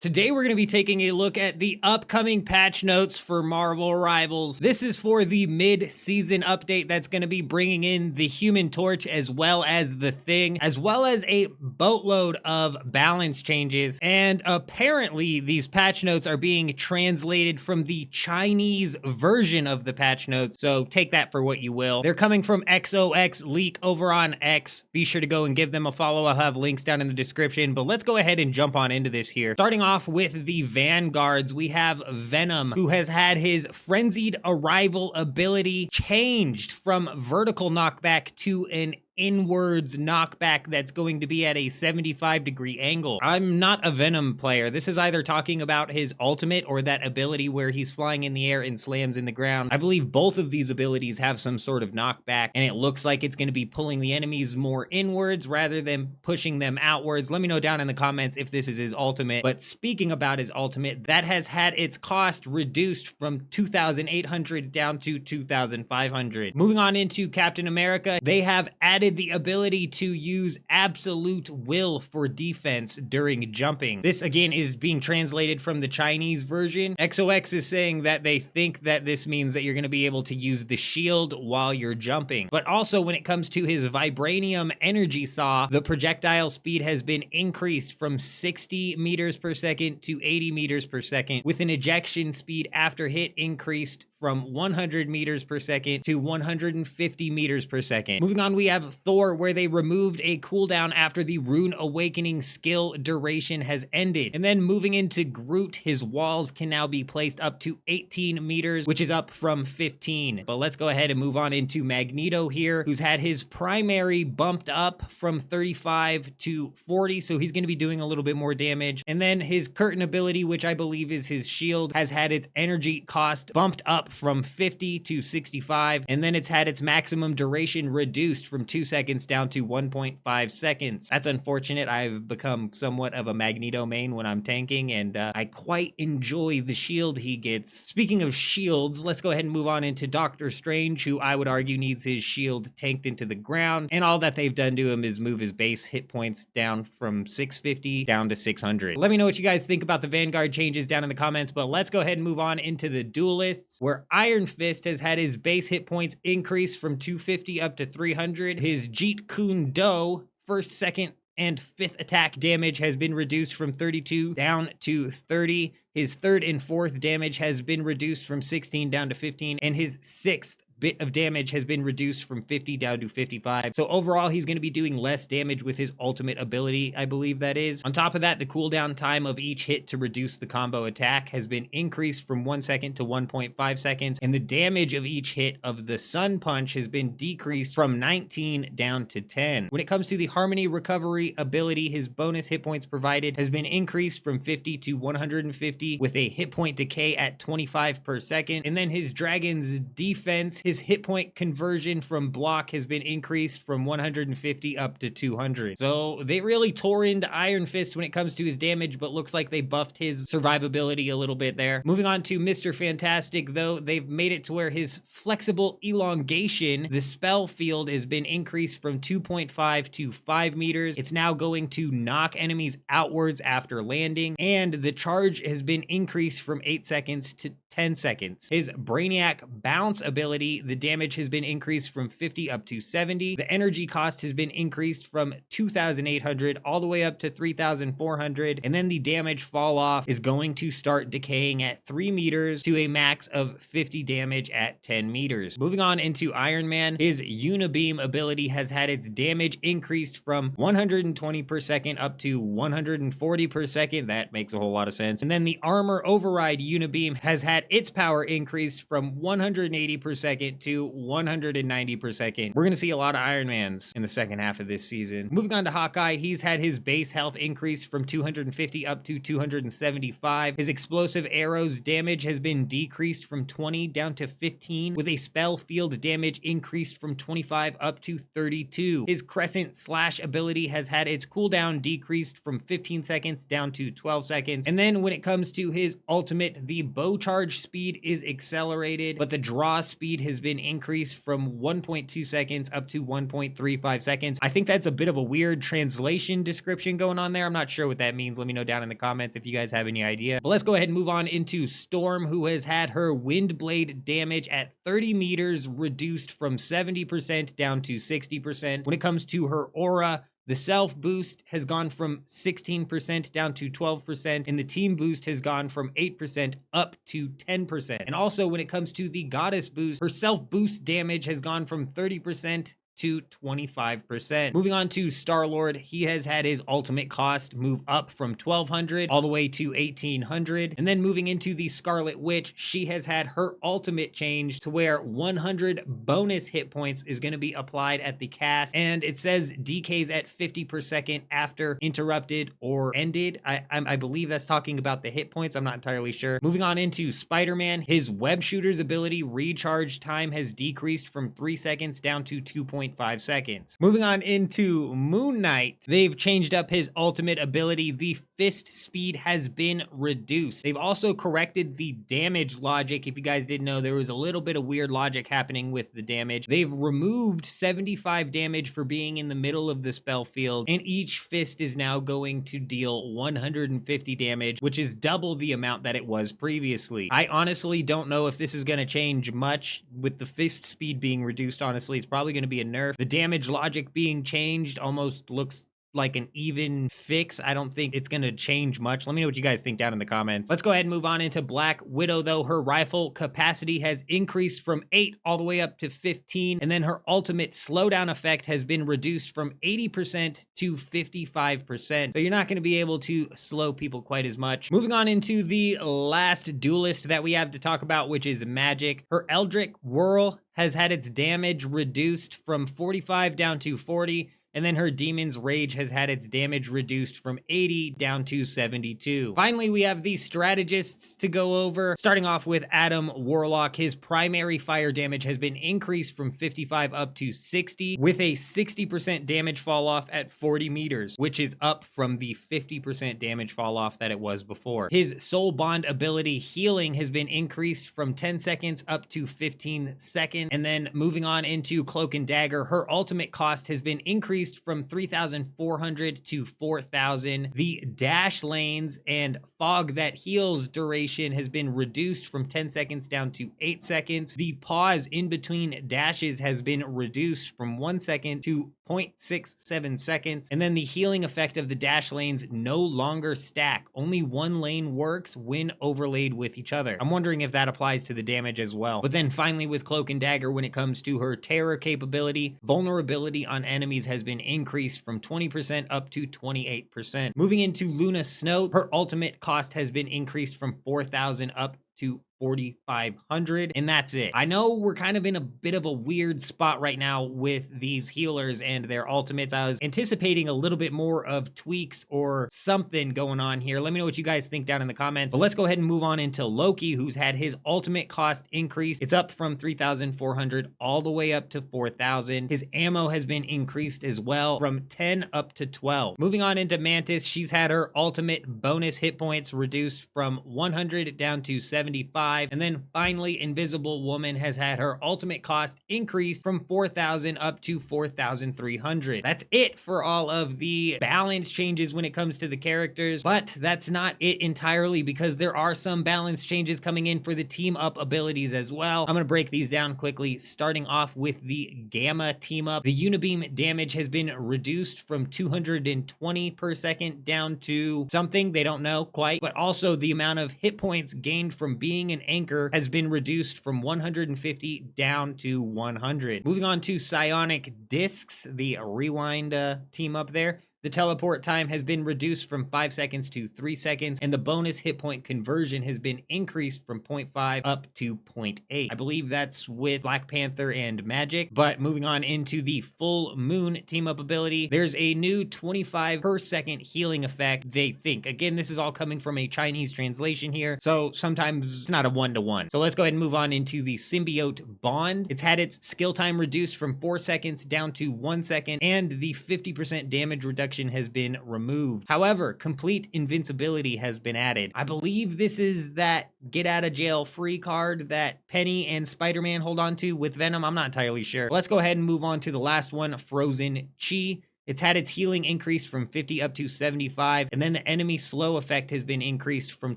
Today we're going to be taking a look at the upcoming patch notes for Marvel Rivals. This is for the mid-season update that's going to be bringing in the Human Torch as well as the Thing, as well as a boatload of balance changes. And apparently these patch notes are being translated from the Chinese version of the patch notes, so take that for what you will. They're coming from XOX Leak over on X. Be sure to go and give them a follow. I'll have links down in the description, but let's go ahead and jump on into this here. Starting off with the Vanguards, we have Venom, who has had his Frenzied Arrival ability changed from vertical knockback to an inwards knockback that's going to be at a 75-degree angle. I'm not a Venom player. This is either talking about his ultimate or that ability where he's flying in the air and slams in the ground. I believe both of these abilities have some sort of knockback, and it looks like it's going to be pulling the enemies more inwards rather than pushing them outwards. Let me know down in the comments if this is his ultimate. But speaking about his ultimate, that has had its cost reduced from 2,800 down to 2,500. Moving on into Captain America, they have added the ability to use absolute will for defense during jumping. This again is being translated from the Chinese version. XOX is saying that they think that this means that you're going to be able to use the shield while you're jumping. But also when it comes to his Vibranium Energy Saw, the projectile speed has been increased from 60 meters per second to 80 meters per second, with an ejection speed after hit increased from 100 meters per second to 150 meters per second. Moving on, we have Thor, where they removed a cooldown after the Rune Awakening skill duration has ended. And then moving into Groot, his walls can now be placed up to 18 meters, which is up from 15. But let's go ahead and move on into Magneto here, who's had his primary bumped up from 35 to 40, so he's going to be doing a little bit more damage. And then his curtain ability, which I believe is his shield, has had its energy cost bumped up from 50 to 65, and then it's had its maximum duration reduced from 2 seconds down to 1.5 seconds. That's unfortunate. I've become somewhat of a Magneto main when I'm tanking, and I quite enjoy the shield he gets. Speaking of shields, let's go ahead and move on into Doctor Strange, who I would argue needs his shield tanked into the ground, and all that they've done to him is move his base hit points down from 650 down to 600. Let me know what you guys think about the Vanguard changes down in the comments, but let's go ahead and move on into the Duelists, where Iron Fist has had his base hit points increase from 250 up to 300. His Jeet Kune Do first, second, and fifth attack damage has been reduced from 32 down to 30. His third and fourth damage has been reduced from 16 down to 15, and his sixth bit of damage has been reduced from 50 down to 55. So overall, he's going to be doing less damage with his ultimate ability, I believe that is. On top of that, the cooldown time of each hit to reduce the combo attack has been increased from 1 second to 1.5 seconds, and the damage of each hit of the Sun Punch has been decreased from 19 down to 10. When it comes to the Harmony Recovery ability, his bonus hit points provided has been increased from 50 to 150 with a hit point decay at 25 per second. And then his Dragon's Defense, his hit point conversion from block has been increased from 150 up to 200. So they really tore into Iron Fist when it comes to his damage, but looks like they buffed his survivability a little bit there. Moving on to Mr. Fantastic, though, they've made it to where his flexible elongation, the spell field, has been increased from 2.5 to 5 meters. It's now going to knock enemies outwards after landing, and the charge has been increased from 8 seconds to 10 seconds. His Brainiac Bounce ability, the damage has been increased from 50 up to 70. The energy cost has been increased from 2,800 all the way up to 3,400. And then the damage fall off is going to start decaying at 3 meters to a max of 50 damage at 10 meters. Moving on into Iron Man, his Unibeam ability has had its damage increased from 120 per second up to 140 per second. That makes a whole lot of sense. And then the Armor Override Unibeam has had its power increased from 180 per second to 190 per second. We're going to see a lot of Iron Mans in the second half of this season. Moving on to Hawkeye, he's had his base health increased from 250 up to 275. His explosive arrows damage has been decreased from 20 down to 15, with a spell field damage increased from 25 up to 32. His Crescent Slash ability has had its cooldown decreased from 15 seconds down to 12 seconds. And then when it comes to his ultimate, the Bow Charge charge speed is accelerated, but the draw speed has been increased from 1.2 seconds up to 1.35 seconds. I think that's a bit of a weird translation description going on there. I'm not sure what that means. Let me know down in the comments if you guys have any idea. But let's go ahead and move on into Storm, who has had her wind blade damage at 30 meters reduced from 70% down to 60%. When it comes to her aura, the self boost has gone from 16% down to 12%, and the team boost has gone from 8% up to 10%. And also, when it comes to the goddess boost, her self boost damage has gone from 30% to 25%. Moving on to Star-Lord, he has had his ultimate cost move up from 1200 all the way to 1800. And then moving into the Scarlet Witch, she has had her ultimate change to where 100 bonus hit points is going to be applied at the cast, and it says decays at 50 per second after interrupted or ended. I believe that's talking about the hit points. I'm not entirely sure. Moving on into Spider-Man, his web shooter's ability recharge time has decreased from 3 seconds down to 2.5 seconds. Moving on into Moon Knight, they've changed up his ultimate ability. The fist speed has been reduced. They've also corrected the damage logic. If you guys didn't know, there was a little bit of weird logic happening with the damage. They've removed 75 damage for being in the middle of the spell field, and each fist is now going to deal 150 damage, which is double the amount that it was previously. I honestly don't know if this is going to change much with the fist speed being reduced. Honestly, it's probably going to be a nerf. The damage logic being changed almost looks like an even fix. I don't think it's going to change much. Let me know what you guys think down in the comments. Let's go ahead and move on into Black Widow, though. Her rifle capacity has increased from 8 all the way up to 15, and then her ultimate slowdown effect has been reduced from 80% to 55%. So you're not going to be able to slow people quite as much. Moving on into the last duelist that we have to talk about, which is Magic. Her Eldritch Whirl has had its damage reduced from 45 down to 40. And then her Demon's Rage has had its damage reduced from 80 down to 72. Finally, we have the strategists to go over. Starting off with Adam Warlock, his primary fire damage has been increased from 55 up to 60, with a 60% damage fall off at 40 meters, which is up from the 50% damage fall off that it was before. His Soul Bond ability Healing has been increased from 10 seconds up to 15 seconds. And then moving on into Cloak and Dagger, her ultimate cost has been increased from 3,400 to 4,000. The dash lanes and fog that heals duration has been reduced from 10 seconds down to 8 seconds. The pause in between dashes has been reduced from 1 second to 0.67 seconds. And then the healing effect of the dash lanes no longer stack. Only one lane works when overlaid with each other. I'm wondering if that applies to the damage as well. But then finally with Cloak and Dagger, when it comes to her terror capability, vulnerability on enemies has been increased from 20% up to 28%. Moving into Luna Snow, her ultimate cost has been increased from 4,000 up to 4,500, and that's it. I know we're kind of in a bit of a weird spot right now with these healers and their ultimates. I was anticipating a little bit more of tweaks or something going on here. Let me know what you guys think down in the comments. But let's go ahead and move on into Loki, who's had his ultimate cost increased. It's up from 3,400 all the way up to 4,000. His ammo has been increased as well from 10 up to 12. Moving on into Mantis, she's had her ultimate bonus hit points reduced from 100 down to 75. And then finally, Invisible Woman has had her ultimate cost increased from 4,000 up to 4,300. That's it for all of the balance changes when it comes to the characters, but that's not it entirely, because there are some balance changes coming in for the team up abilities as well. I'm going to break these down quickly, starting off with the Gamma team up. The Unibeam damage has been reduced from 220 per second down to something, they don't know quite, but also the amount of hit points gained from being an anchor has been reduced from 150 down to 100. Moving on to Psionic Discs, the rewind team up there. The teleport time has been reduced from 5 seconds to 3 seconds, and the bonus hit point conversion has been increased from 0.5 up to 0.8. I believe that's with Black Panther and Magic. But moving on into the Full Moon team up ability, there's a new 25 per second healing effect, they think. Again, this is all coming from a Chinese translation here, so sometimes it's not a one-to-one. So let's go ahead and move on into the Symbiote Bond. It's had its skill time reduced from 4 seconds down to 1 second, and the 50% damage reduction reduction has been removed. However, complete invincibility has been added. I believe this is that get out of jail free card that Penny and Spider-Man hold on to with Venom. I'm not entirely sure. Let's go ahead and move on to the last one, Frozen Chi. It's had its healing increased from 50 up to 75, and then the enemy slow effect has been increased from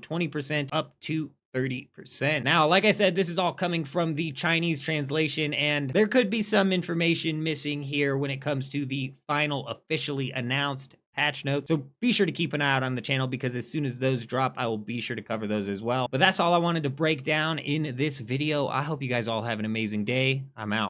20% up to 30%. Now, like I said, this is all coming from the Chinese translation, and there could be some information missing here when it comes to the final officially announced patch notes. So be sure to keep an eye out on the channel, because as soon as those drop, I will be sure to cover those as well. But that's all I wanted to break down in this video. I hope you guys all have an amazing day. I'm out.